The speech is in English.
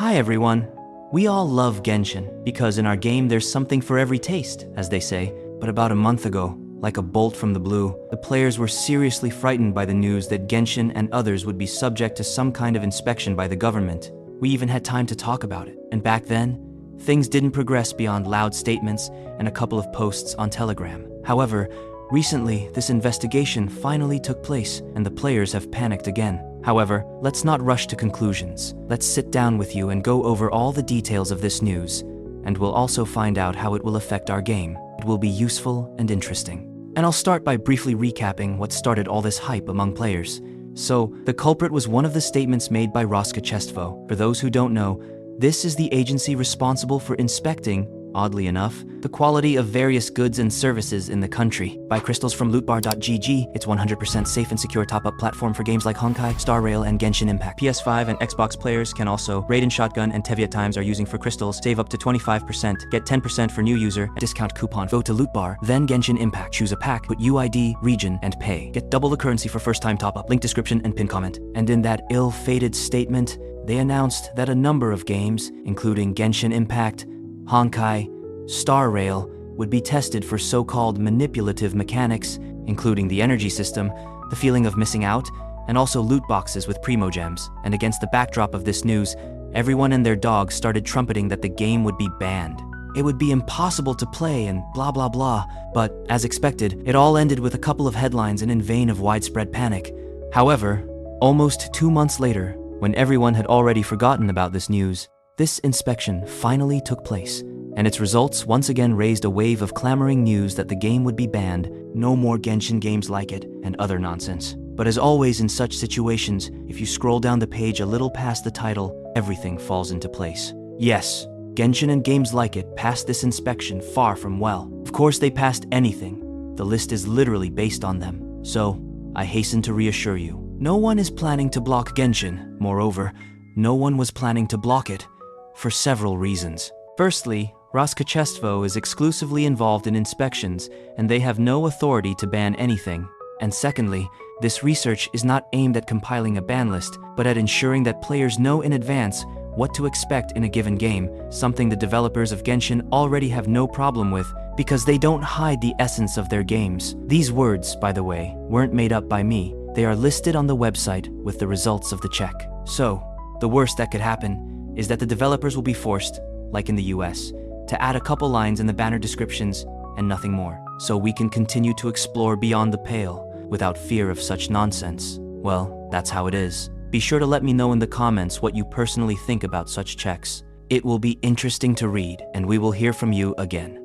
Hi everyone! We all love Genshin, because in our game there's something for every taste, as they say. But about a month ago, like a bolt from the blue, the players were seriously frightened by the news that Genshin and others would be subject to some kind of inspection by the government. We even had time to talk about it, and back then, things didn't progress beyond loud statements and a couple of posts on Telegram. However, recently, this investigation finally took place, and the players have panicked again. However, let's not rush to conclusions. Let's sit down with you and go over all the details of this news, and we'll also find out how it will affect our game. It will be useful and interesting. And I'll start by briefly recapping what started all this hype among players. So, the culprit was one of the statements made by Roskachestwo. For those who don't know, this is the agency responsible for inspecting, oddly enough, the quality of various goods and services in the country. Buy crystals from lootbar.gg. It's 100% safe and secure top-up platform for games like Honkai, Star Rail, and Genshin Impact. PS5 and Xbox players can also raid in shotgun and Teyvat times are using for crystals. Save up to 25%. Get 10% for new user. Discount coupon. Go to lootbar, then Genshin Impact. Choose a pack, put UID, region, and pay. Get double the currency for first-time top-up. Link description and pin comment. And in that ill-fated statement, they announced that a number of games, including Genshin Impact, Honkai, Star Rail, would be tested for so-called manipulative mechanics, including the energy system, the feeling of missing out, and also loot boxes with Primogems. And against the backdrop of this news, everyone and their dog started trumpeting that the game would be banned. It would be impossible to play and blah blah blah, but as expected, it all ended with a couple of headlines and in vain of widespread panic. However, almost 2 months later, when everyone had already forgotten about this news, this inspection finally took place, and its results once again raised a wave of clamoring news that the game would be banned, no more Genshin games like it, and other nonsense. But as always in such situations, if you scroll down the page a little past the title, everything falls into place. Yes, Genshin and games like it passed this inspection far from well. Of course they passed anything. The list is literally based on them. So, I hasten to reassure you. No one is planning to block Genshin. Moreover, no one was planning to block it, for several reasons. Firstly, Roskachestwo is exclusively involved in inspections, and they have no authority to ban anything. And secondly, this research is not aimed at compiling a ban list, but at ensuring that players know in advance what to expect in a given game, something the developers of Genshin already have no problem with, because they don't hide the essence of their games. These words, by the way, weren't made up by me. They are listed on the website with the results of the check. So, the worst that could happen is that the developers will be forced, like in the US, to add a couple lines in the banner descriptions and nothing more, so we can continue to explore beyond the pale without fear of such nonsense. Well, that's how it is. Be sure to let me know in the comments what you personally think about such checks. It will be interesting to read, and we will hear from you again.